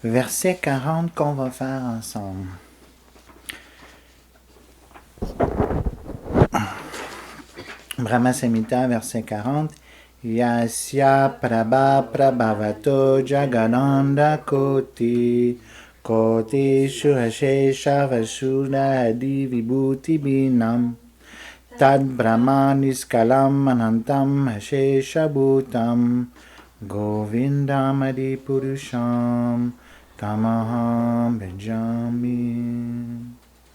verset 40 qu'on va faire ensemble. Brahma Samhita, verset 40. Yasya prabha prabhavato jagananda koti koti shuhashesha vasudha adi vibhuti binam tad brahmaniskalam anantam hashesha bhutam govindam adi purusham tamaham bhajami.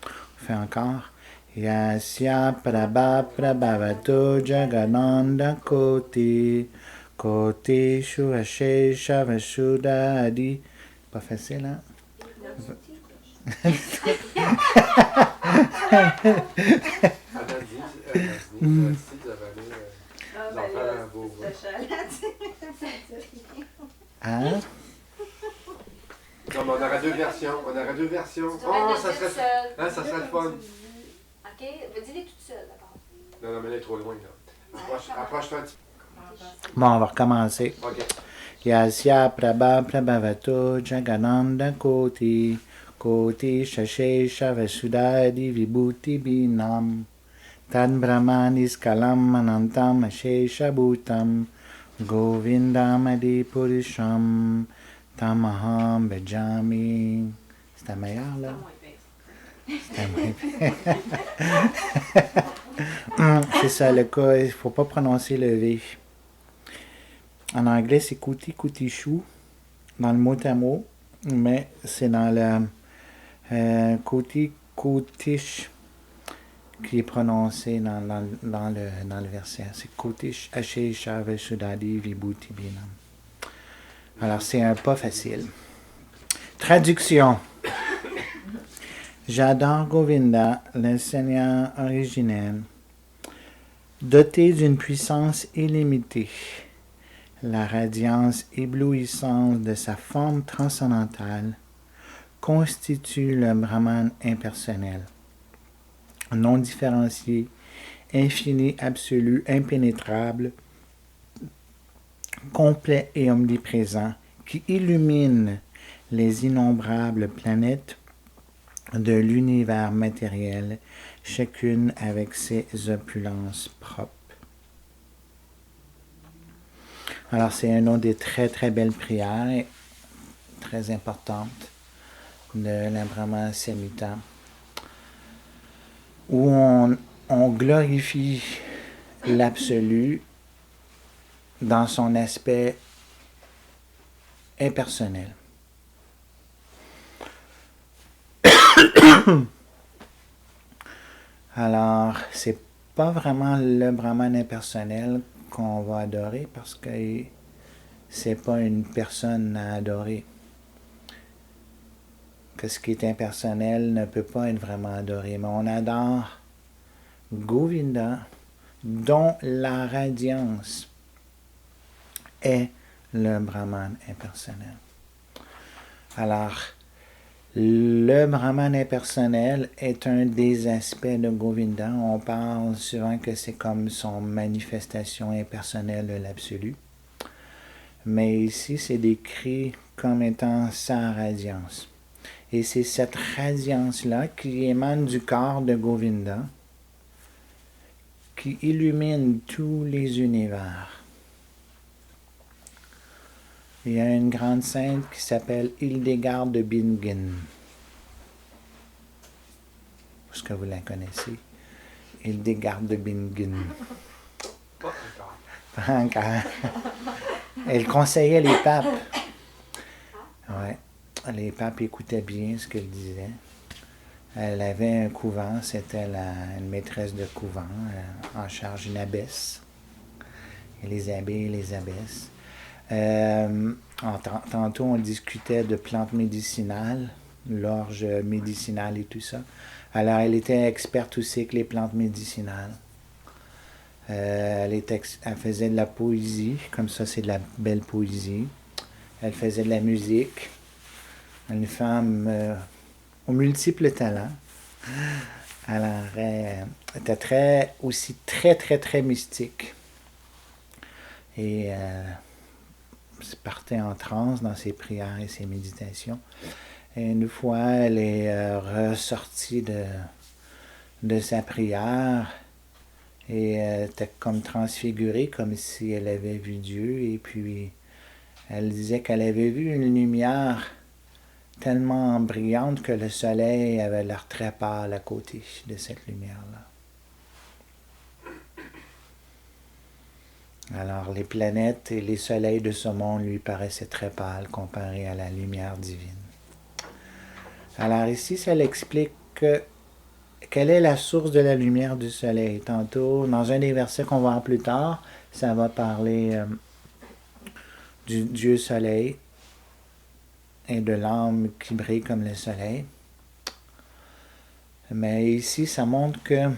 On fait encore. Yasya prabha prabhavato jagananda koti koti shuhashesha vasudha adi. Pas facile, hein? Hein? Non, mais on aura deux versions. Oh, ça serait le fun. Ok, dis-les toutes seules d'abord. Non, mais elle est trop loin, là. Approche-toi un petit Bon, on va recommencer. peu. OK. Yasya prabha prabhavato jagananda koti koti shashesha vasudadi vibhuti binam tad brahmanis kalam anantam ashesha bhutam govindam adi purusham tamaham bhajami. C'était meilleur, là? C'était moins pire. C'est ça, le cas, il ne faut pas prononcer le V. En anglais, c'est kuti kutishu dans le mot à mot, mais c'est dans le kuti kutish qui est prononcé dans le verset. C'est kutish ashesha vesudadi vibhuti binam. Alors, c'est un pas facile. Traduction. J'adore Govinda, l'enseignant originel, doté d'une puissance illimitée. La radiance éblouissante de sa forme transcendantale constitue le Brahman impersonnel, non différencié, infini, absolu, impénétrable, complet et omniprésent, qui illumine les innombrables planètes de l'univers matériel, chacune avec ses opulences propres. Alors, c'est une des très, très belles prières, très importantes, de la Brahma Samhita, où on glorifie l'absolu dans son aspect impersonnel. Alors, c'est pas vraiment le Brahman impersonnel qu'on va adorer parce que c'est pas une personne à adorer. Que ce qui est impersonnel ne peut pas être vraiment adoré. Mais on adore Govinda, dont la radiance est le Brahman impersonnel. Alors, le Brahman impersonnel est un des aspects de Govinda. On parle souvent que c'est comme son manifestation impersonnelle de l'absolu. Mais ici, c'est décrit comme étant sa radiance. Et c'est cette radiance-là qui émane du corps de Govinda, qui illumine tous les univers. Il y a une grande sainte qui s'appelle Hildegard de Bingen. Est-ce que vous la connaissez? Hildegard de Bingen. Pas encore. Elle conseillait les papes. Ouais. Les papes écoutaient bien ce qu'elle disait. Elle avait un couvent, c'était une maîtresse de couvent, en charge une abbesse. Et les abbés et les abbesses. Tantôt, on discutait de plantes médicinales, l'orge médicinale et tout ça. Alors, elle était experte aussi avec les plantes médicinales. Elle faisait de la poésie, comme ça, c'est de la belle poésie. Elle faisait de la musique. Une femme aux multiples talents. Alors, elle était aussi très, très, très mystique. Et partait en transe dans ses prières et ses méditations. Et une fois, elle est ressortie de sa prière et elle était comme transfigurée, comme si elle avait vu Dieu. Et puis, elle disait qu'elle avait vu une lumière tellement brillante que le soleil avait l'air très pâle à côté de cette lumière-là. Alors, les planètes et les soleils de ce monde lui paraissaient très pâles comparés à la lumière divine. Alors ici, ça l'explique quelle est la source de la lumière du soleil. Tantôt, dans un des versets qu'on va voir plus tard, ça va parler du Dieu soleil et de l'âme qui brille comme le soleil. Mais ici, ça montre que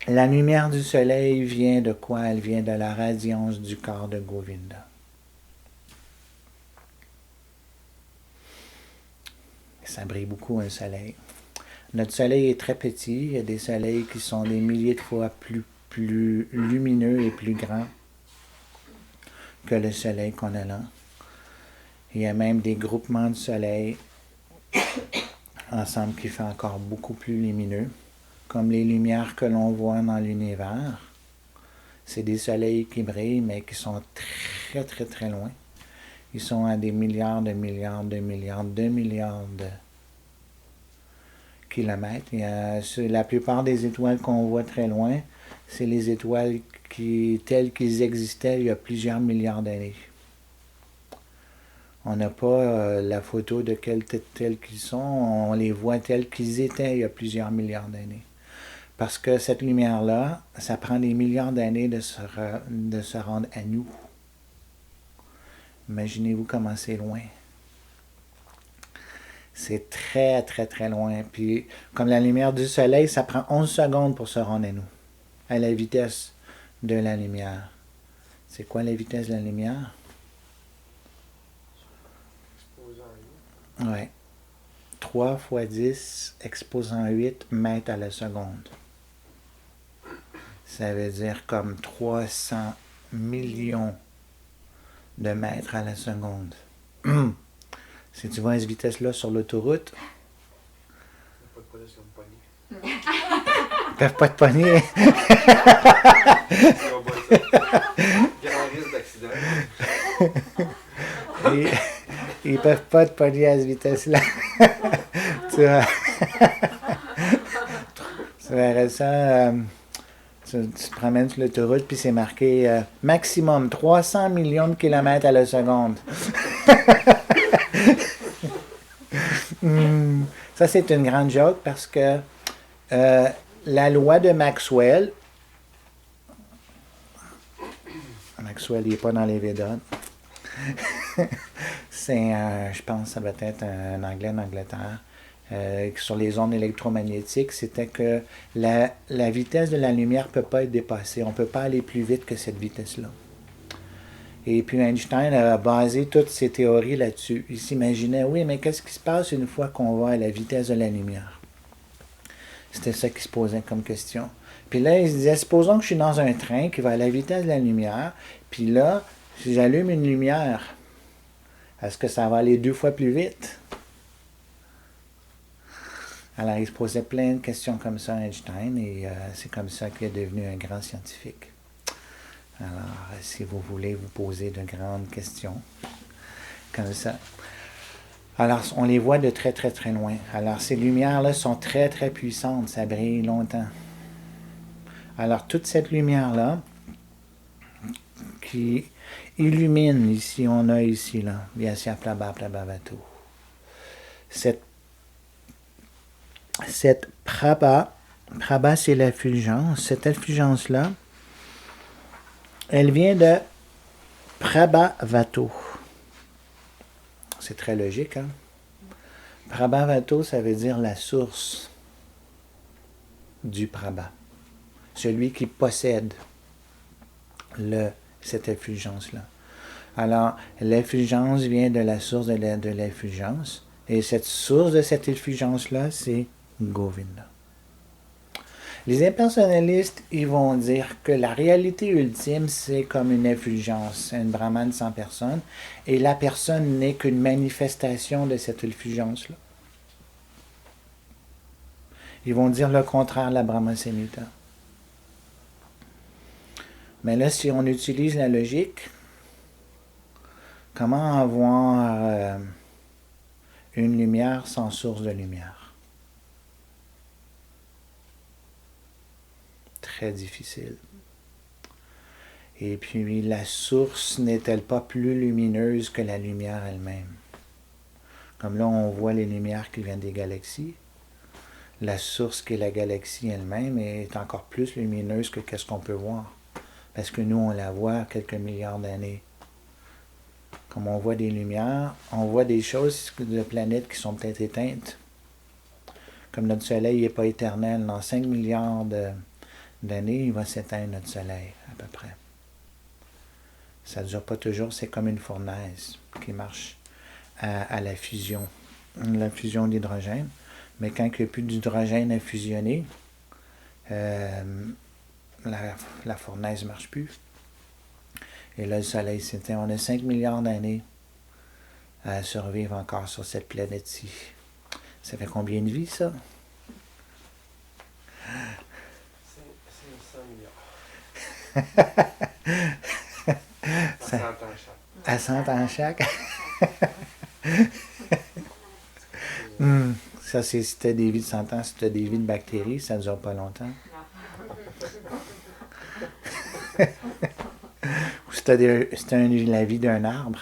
la lumière du soleil vient de quoi? Elle vient de la radiance du corps de Govinda. Ça brille beaucoup un soleil. Notre soleil est très petit. Il y a des soleils qui sont des milliers de fois plus lumineux et plus grands que le soleil qu'on a là. Il y a même des groupements de soleils ensemble qui font encore beaucoup plus lumineux, comme les lumières que l'on voit dans l'univers. C'est des soleils qui brillent, mais qui sont très, très, très loin. Ils sont à des milliards de kilomètres. La plupart des étoiles qu'on voit très loin, c'est les étoiles telles qu'ils existaient il y a plusieurs milliards d'années. On n'a pas la photo de tels qu'ils sont, on les voit tels qu'ils étaient il y a plusieurs milliards d'années. Parce que cette lumière-là, ça prend des milliards d'années de se rendre à nous. Imaginez-vous comment c'est loin. C'est très, très, très loin. Puis, comme la lumière du soleil, ça prend 11 secondes pour se rendre à nous, à la vitesse de la lumière. C'est quoi la vitesse de la lumière? Oui. 3 fois 10 exposant 8 mètres à la seconde. Ça veut dire comme 300 millions de mètres à la seconde. Si tu vas à cette vitesse-là sur l'autoroute, ils peuvent pas te pogner. Grand risque d'accident. Ils peuvent pas te pogner à cette vitesse-là. tu verrais ça. Tu te promènes sur l'autoroute, puis c'est marqué maximum 300 millions de kilomètres à la seconde. Ça, c'est une grande joke parce que la loi de Maxwell, il n'est pas dans les Védas. Je pense que ça doit être un Anglais d'Angleterre. Sur les ondes électromagnétiques, c'était que la vitesse de la lumière ne peut pas être dépassée. On ne peut pas aller plus vite que cette vitesse-là. Et puis Einstein a basé toutes ses théories là-dessus. Il s'imaginait, oui, mais qu'est-ce qui se passe une fois qu'on va à la vitesse de la lumière? C'était ça qui se posait comme question. Puis là, il se disait, supposons que je suis dans un train qui va à la vitesse de la lumière, puis là, si j'allume une lumière, est-ce que ça va aller 2 fois plus vite? Alors, il se posait plein de questions comme ça, Einstein, et c'est comme ça qu'il est devenu un grand scientifique. Alors, si vous voulez vous poser de grandes questions, comme ça. Alors, on les voit de très, très, très loin. Alors, ces lumières-là sont très, très puissantes, ça brille longtemps. Alors, toute cette lumière-là, qui illumine, ici, on a ici, là, Vyasya Prabha Prabhavatu. Cette Prabha c'est l'effulgence, cette effulgence-là, elle vient de Prabhavatu. C'est très logique, hein? Prabhavatu, ça veut dire la source du Prabha. Celui qui possède cette effulgence-là. Alors, l'effulgence vient de la source de l'effulgence. Et cette source de cette effulgence-là, c'est Govinda. Les impersonnalistes, ils vont dire que la réalité ultime, c'est comme une effulgence, une brahmane sans personne, et la personne n'est qu'une manifestation de cette effulgence-là. Ils vont dire le contraire, la Brahma Samhita. Mais là, si on utilise la logique, comment avoir une lumière sans source de lumière? Très difficile. Et puis, la source n'est-elle pas plus lumineuse que la lumière elle-même? Comme là, on voit les lumières qui viennent des galaxies. La source qui est la galaxie elle-même est encore plus lumineuse que ce qu'on peut voir. Parce que nous, on la voit à quelques milliards d'années. Comme on voit des lumières, on voit des choses de planètes qui sont peut-être éteintes. Comme notre Soleil n'est pas éternel, dans 5 milliards d'années, il va s'éteindre notre Soleil, à peu près. Ça ne dure pas toujours, c'est comme une fournaise qui marche à la fusion d'hydrogène. Mais quand il n'y a plus d'hydrogène à fusionner, la fournaise ne marche plus. Et là, le Soleil s'éteint. On a 5 milliards d'années à survivre encore sur cette planète-ci. Ça fait combien de vies, ça? 500 milliards. À 100 ans chaque. À 100 ans chaque? Ça, c'est si tu as des vies de 100 ans. Si tu as des vies de bactéries, ça ne dure pas longtemps. Ou si tu as la vie d'un arbre.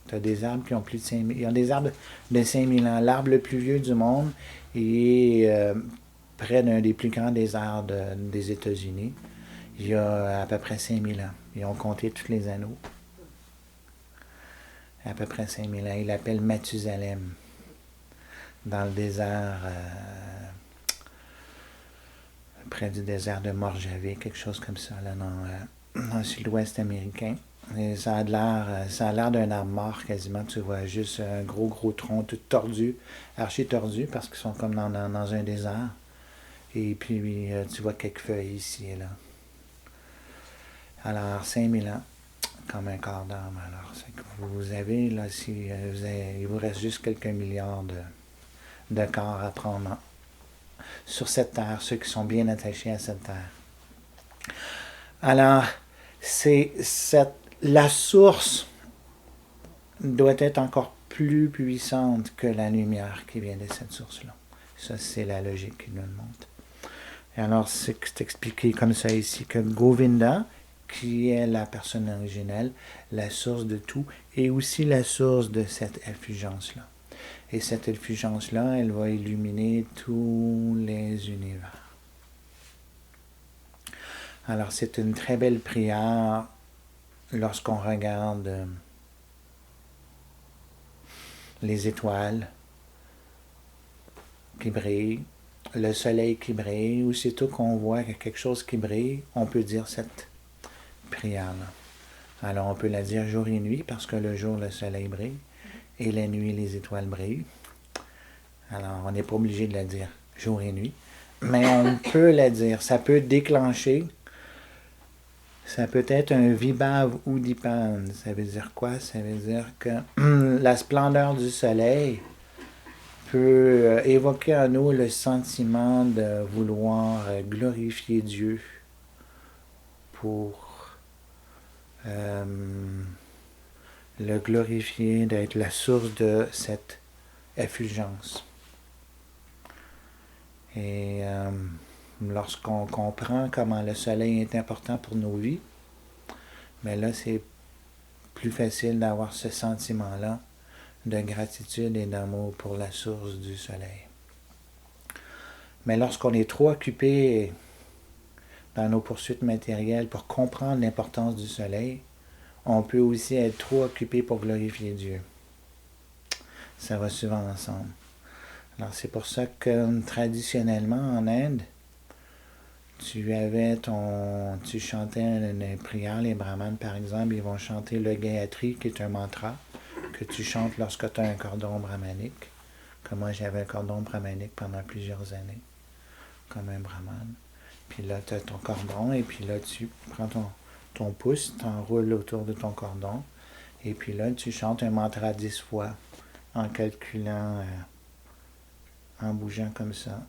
Tu as des arbres qui ont plus de 5000 ans. Il y a des arbres de 5000 ans. L'arbre le plus vieux du monde est près d'un des plus grands déserts des États-Unis. Il y a à peu près 5000 ans. Ils ont compté tous les anneaux. À peu près 5000 ans. Il l'appelle Mathusalem. Dans le désert, près du désert de Mojave, quelque chose comme ça, là, dans le sud-ouest américain. Et ça a l'air d'un arbre mort quasiment. Tu vois juste un gros tronc tout tordu, archi tordu, parce qu'ils sont comme dans un désert. Et puis, tu vois quelques feuilles ici et là. Alors, 5000 ans, comme un quart d'âme. Alors, c'est que vous avez, là, il vous reste juste quelques milliards de corps à prendre sur cette terre, ceux qui sont bien attachés à cette terre. Alors, la source doit être encore plus puissante que la lumière qui vient de cette source-là. Ça, c'est la logique qui nous le montre. Et alors, c'est expliqué comme ça ici, que Govinda, qui est la personne originelle, la source de tout, est aussi la source de cette effulgence-là. Et cette effulgence-là, elle va illuminer tous les univers. Alors, c'est une très belle prière lorsqu'on regarde les étoiles qui brillent, le soleil qui brille. Aussitôt qu'on voit quelque chose qui brille, on peut dire cette prière-là. Alors, on peut la dire jour et nuit, parce que le jour, le soleil brille, et la nuit, les étoiles brillent. Alors, on n'est pas obligé de la dire jour et nuit, mais on peut la dire. Ça peut déclencher, ça peut être un vibhav udipan. Ça veut dire quoi? Ça veut dire que la splendeur du soleil peut évoquer en nous le sentiment de vouloir glorifier Dieu pour le glorifier, d'être la source de cette effulgence. Et lorsqu'on comprend comment le soleil est important pour nos vies, mais là, c'est plus facile d'avoir ce sentiment-là de gratitude et d'amour pour la source du soleil. Mais lorsqu'on est trop occupé dans nos poursuites matérielles pour comprendre l'importance du soleil, on peut aussi être trop occupé pour glorifier Dieu. Ça va souvent ensemble. Alors c'est pour ça que traditionnellement en Inde, tu chantais une prière, les brahmanes par exemple, ils vont chanter le Gayatri qui est un mantra que tu chantes lorsque tu as un cordon brahmanique. Comme moi j'avais un cordon brahmanique pendant plusieurs années, comme un brahmane. Puis là, tu as ton cordon, et puis là, tu prends ton pouce, tu enroules autour de ton cordon, et puis là, tu chantes un mantra 10 fois, en calculant, en bougeant comme ça.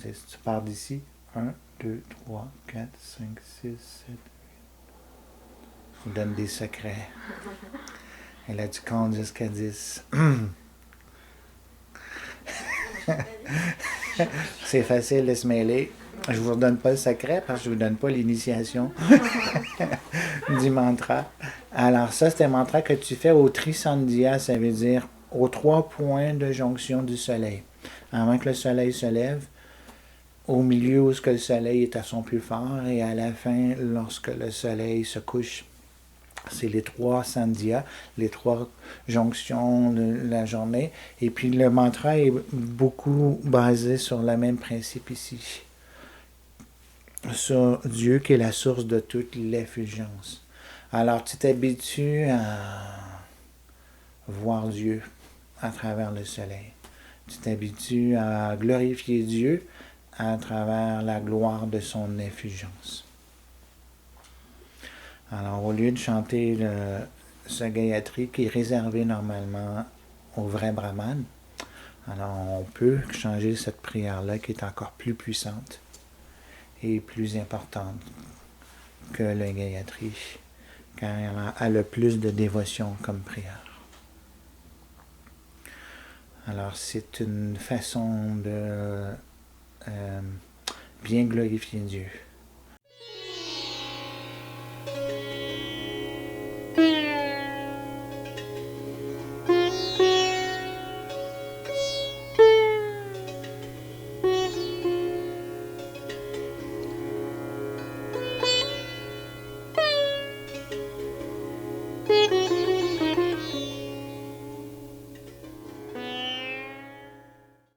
Tu pars d'ici, 1, 2, 3, 4, 5, 6, 7, 8. Je vous donne des secrets. Elle a du compte jusqu'à 10. C'est facile de se mêler. Je ne vous redonne pas le secret parce que je ne vous donne pas l'initiation du mantra. Alors ça, c'est un mantra que tu fais au Trisandhya, ça veut dire aux 3 points de jonction du soleil. Avant que le soleil se lève, au milieu où le soleil est à son plus fort, et à la fin, lorsque le soleil se couche. C'est les 3 sandhyas, les 3 jonctions de la journée. Et puis le mantra est beaucoup basé sur le même principe ici. Sur Dieu qui est la source de toute l'effulgence. Alors tu t'habitues à voir Dieu à travers le soleil. Tu t'habitues à glorifier Dieu à travers la gloire de son effulgence. Alors, au lieu de chanter ce Gayatri qui est réservé normalement au vrai Brahman, alors on peut changer cette prière-là qui est encore plus puissante et plus importante que le Gayatri, car elle a le plus de dévotion comme prière. Alors, c'est une façon de bien glorifier Dieu.